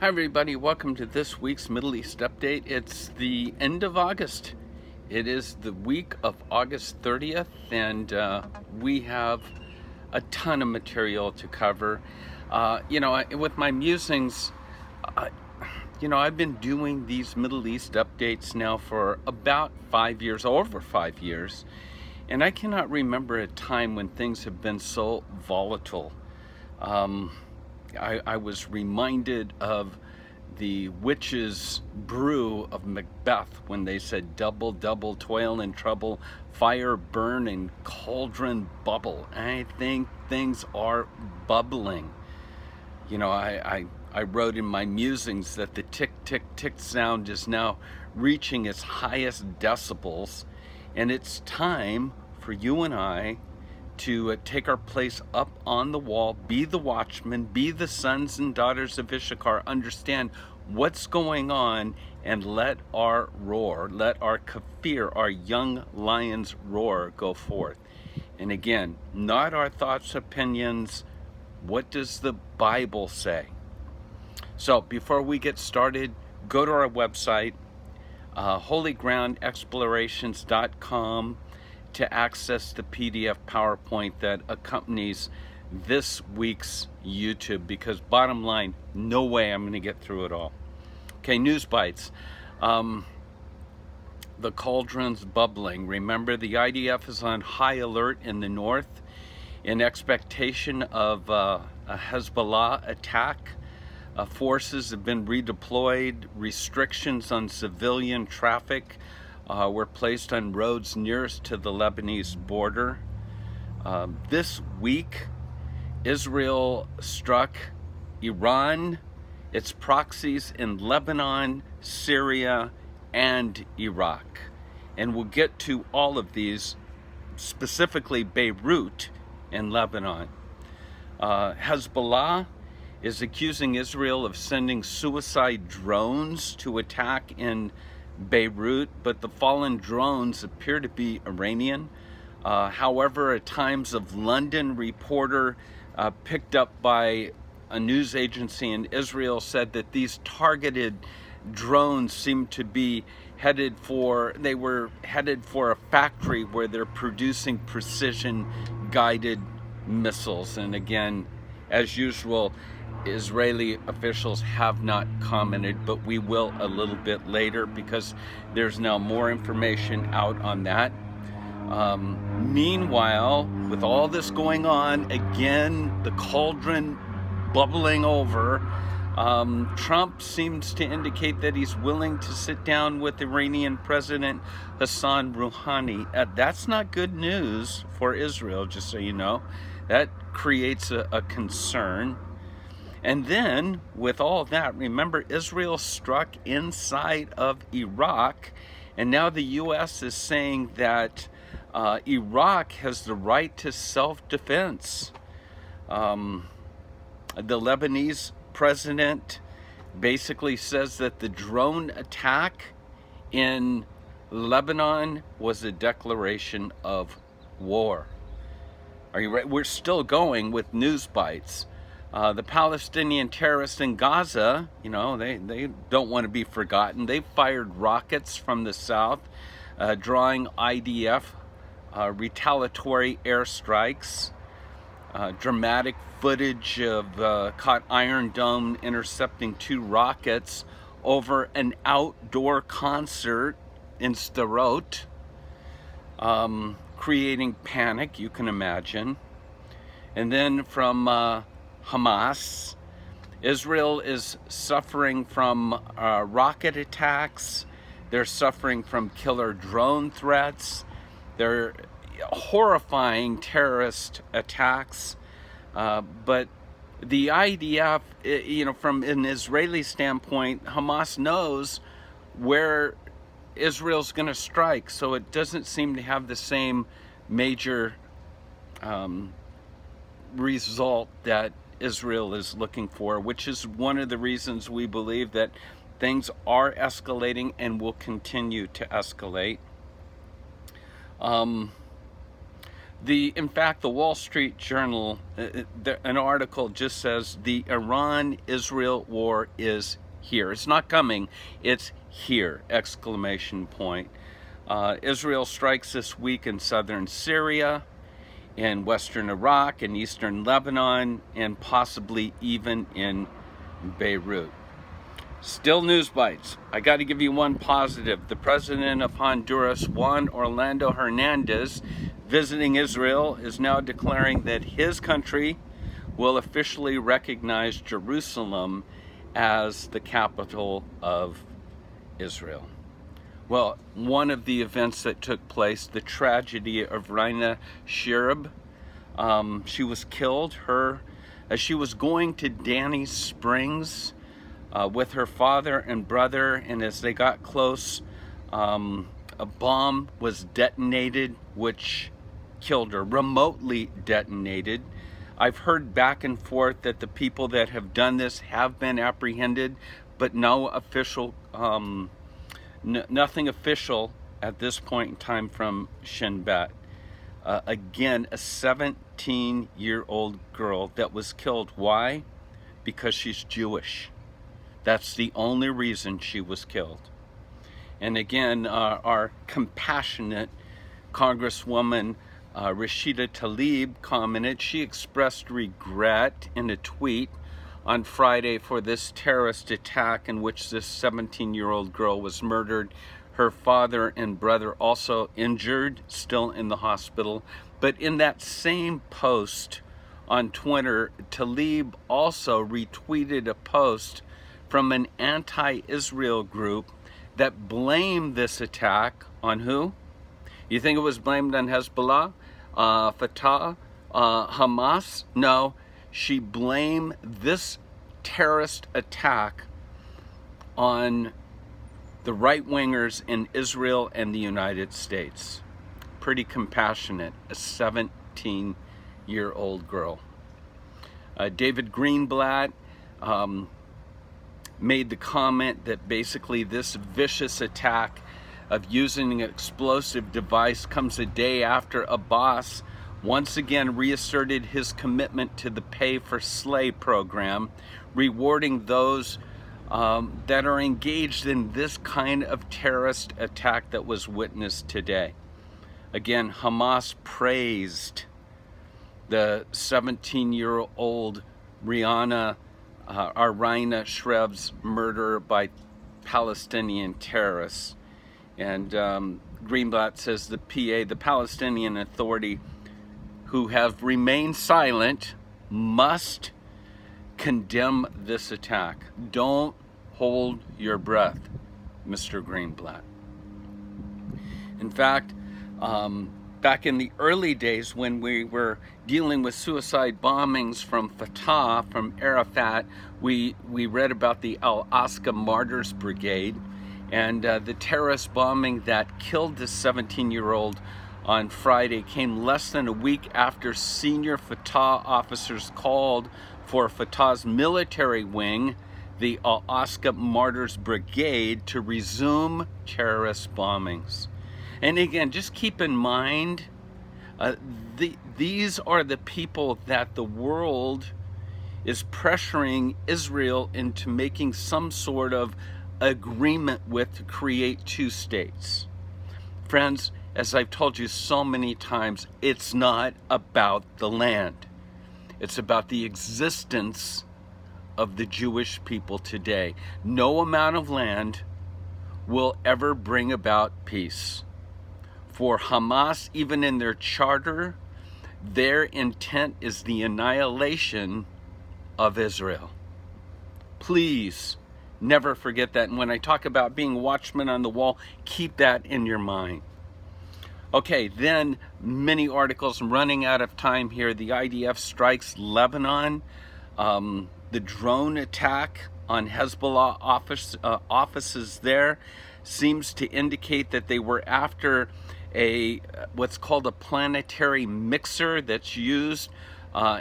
Hi everybody, welcome to this week's Middle East Update. It's the end of August. It is the week of August 30th and we have a ton of material to cover. With my musings, I've been doing these Middle East updates now for about 5 years, over 5 years, and I cannot remember a time when things have been so volatile. I was reminded of the witch's brew of Macbeth when they said double, double, toil and trouble, fire burn and cauldron bubble. I think things are bubbling. I wrote in my musings that the tick, tick, tick sound is now reaching its highest decibels, and it's time for you and I to take our place up on the wall, be the watchmen, be the sons and daughters of Issachar, understand what's going on, and let our roar, let our KFIR, our young lions roar, go forth. And again, not our thoughts, opinions. What does the Bible say? So before we get started, go to our website, holygroundexplorations.com, to access the PDF PowerPoint that accompanies this week's YouTube, because bottom line, no way I'm going to get through it all. Okay, news bites. The cauldron's bubbling. Remember, the IDF is on high alert in the north in expectation of a Hezbollah attack. Forces have been redeployed. Restrictions on civilian traffic were placed on roads nearest to the Lebanese border. This week, Israel struck Iran, its proxies in Lebanon, Syria, and Iraq. And we'll get to all of these, specifically Beirut in Lebanon. Hezbollah is accusing Israel of sending suicide drones to attack in Beirut, but the fallen drones appear to be Iranian. However, a Times of London reporter picked up by a news agency in Israel said that these targeted drones seem to be headed for a factory where they're producing precision guided missiles. And again, as usual, Israeli officials have not commented, but we will a little bit later because there's now more information out on that. Meanwhile, with all this going on, again, the cauldron bubbling over, Trump seems to indicate that he's willing to sit down with Iranian President Hassan Rouhani. That's not good news for Israel, just so you know. That creates a concern. And then, with all that, remember, Israel struck inside of Iraq, and now the U.S. is saying that Iraq has the right to self-defense. The Lebanese president basically says that the drone attack in Lebanon was a declaration of war. Are you ready? We're still going with news bites. The Palestinian terrorists in Gaza, they don't want to be forgotten. They fired rockets from the south, drawing IDF retaliatory airstrikes. Dramatic footage of caught Iron Dome intercepting 2 rockets over an outdoor concert in Sderot, creating panic, you can imagine. And then from Hamas, Israel is suffering from rocket attacks. They're suffering from killer drone threats. They're horrifying terrorist attacks. But the IDF, from an Israeli standpoint, Hamas knows where Israel's going to strike, so it doesn't seem to have the same major result that Israel is looking for, which is one of the reasons we believe that things are escalating and will continue to escalate. In fact, the Wall Street Journal, an article just says the Iran-Israel war is here. It's not coming, it's here, exclamation point. Israel strikes this week in southern Syria, in western Iraq, in eastern Lebanon, and possibly even in Beirut. Still news bites. I got to give you one positive. The president of Honduras, Juan Orlando Hernandez, visiting Israel, is now declaring that his country will officially recognize Jerusalem as the capital of Israel. Well, one of the events that took place, the tragedy of Raina Shirab, she was killed. As she was going to Danny Springs with her father and brother, and as they got close, a bomb was detonated, which killed her, remotely detonated. I've heard back and forth that the people that have done this have been apprehended, but no official, nothing official at this point in time from Shin Bet. Again, a 17-year-old girl that was killed. Why? Because she's Jewish. That's the only reason she was killed. And again, our compassionate Congresswoman Rashida Tlaib commented. She expressed regret in a tweet on Friday for this terrorist attack in which this 17-year-old girl was murdered. Her father and brother also injured, still in the hospital. But in that same post on Twitter, Tlaib also retweeted a post from an anti-Israel group that blamed this attack on who? You think it was blamed on Hezbollah, Fatah, Hamas? No, she blamed this terrorist attack on the right-wingers in Israel and the United States. Pretty compassionate, a 17-year-old girl. David Greenblatt made the comment that basically this vicious attack of using an explosive device comes a day after Abbas once again reasserted his commitment to the Pay for Slay program, rewarding those that are engaged in this kind of terrorist attack that was witnessed today. Again, Hamas praised the 17-year-old Raina Shrev's murder by Palestinian terrorists. And Greenblatt says the Palestinian Authority, who have remained silent, must condemn this attack. Don't hold your breath, Mr. Greenblatt. In fact, back in the early days when we were dealing with suicide bombings from Fatah, from Arafat, we read about the Al-Aqsa Martyrs Brigade and the terrorist bombing that killed this 17-year-old on Friday came less than a week after senior Fatah officers called for Fatah's military wing, the Al-Aqsa Martyrs Brigade, to resume terrorist bombings. And again, just keep in mind, these are the people that the world is pressuring Israel into making some sort of agreement with to create two states. Friends, as I've told you so many times, it's not about the land. It's about the existence of the Jewish people today. No amount of land will ever bring about peace. For Hamas, even in their charter, their intent is the annihilation of Israel. Please never forget that. And when I talk about being watchmen on the wall, keep that in your mind. Okay, then many articles, running out of time here. The IDF strikes Lebanon. The drone attack on Hezbollah offices there seems to indicate that they were after what's called a planetary mixer that's used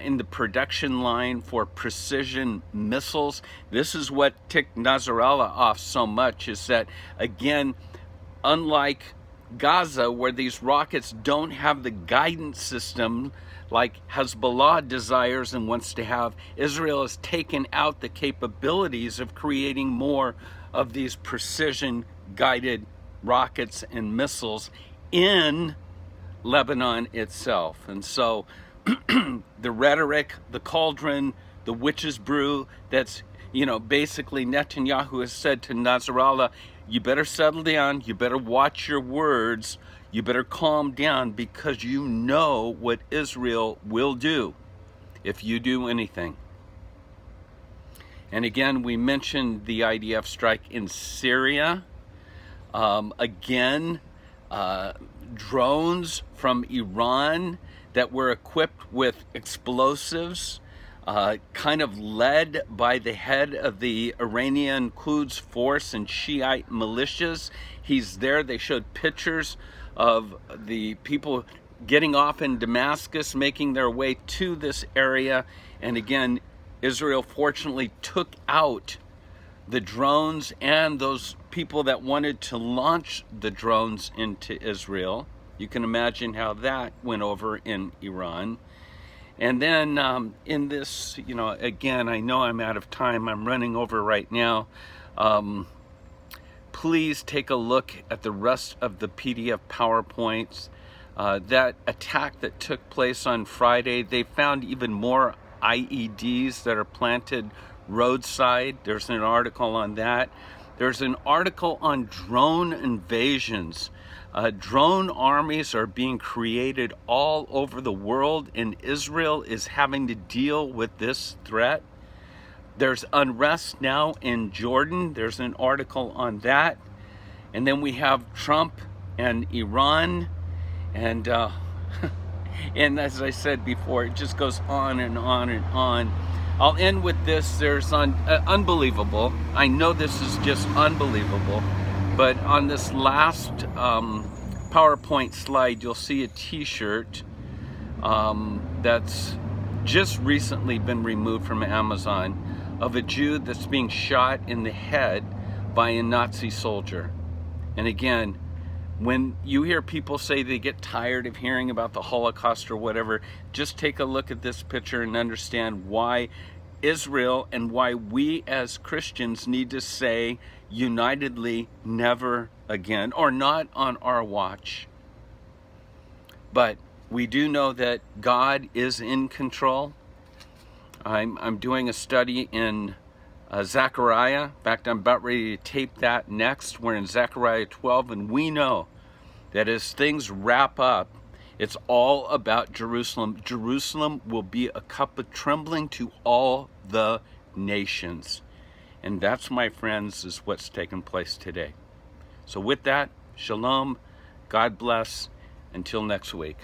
in the production line for precision missiles. This is what ticked Nasrallah off so much, is that, again, unlike Gaza, where these rockets don't have the guidance system like Hezbollah desires and wants to have, Israel has taken out the capabilities of creating more of these precision guided rockets and missiles in Lebanon itself. And so the rhetoric, the cauldron, the witch's brew, that's, basically Netanyahu has said to Nasrallah, you better settle down, you better watch your words, you better calm down, because you know what Israel will do if you do anything. And again, we mentioned the IDF strike in Syria. Drones from Iran that were equipped with explosives, kind of led by the head of the Iranian Quds Force and Shiite militias. He's there. They showed pictures of the people getting off in Damascus, making their way to this area. And again, Israel fortunately took out the drones and those people that wanted to launch the drones into Israel. You can imagine how that went over in Iran. And then in this, again, I know I'm out of time. I'm running over right now. Please take a look at the rest of the PDF PowerPoints. That attack that took place on Friday, they found even more IEDs that are planted roadside. There's an article on that. There's an article on drone invasions. Drone armies are being created all over the world, and Israel is having to deal with this threat. There's unrest now in Jordan. There's an article on that. And then we have Trump and Iran. And, and as I said before, it just goes on and on and on. I'll end with this. There's unbelievable. I know this is just unbelievable. But on this last PowerPoint slide, you'll see a t-shirt that's just recently been removed from Amazon of a Jew that's being shot in the head by a Nazi soldier. And again, when you hear people say they get tired of hearing about the Holocaust or whatever, just take a look at this picture and understand why Israel and why we as Christians need to say unitedly, never again, or not on our watch. But we do know that God is in control. I'm doing a study in Zechariah. In fact, I'm about ready to tape that next. We're in Zechariah 12, and we know that as things wrap up, it's all about Jerusalem. Jerusalem will be a cup of trembling to all the nations. And that's, my friends, is what's taking place today. So with that, shalom, God bless, until next week.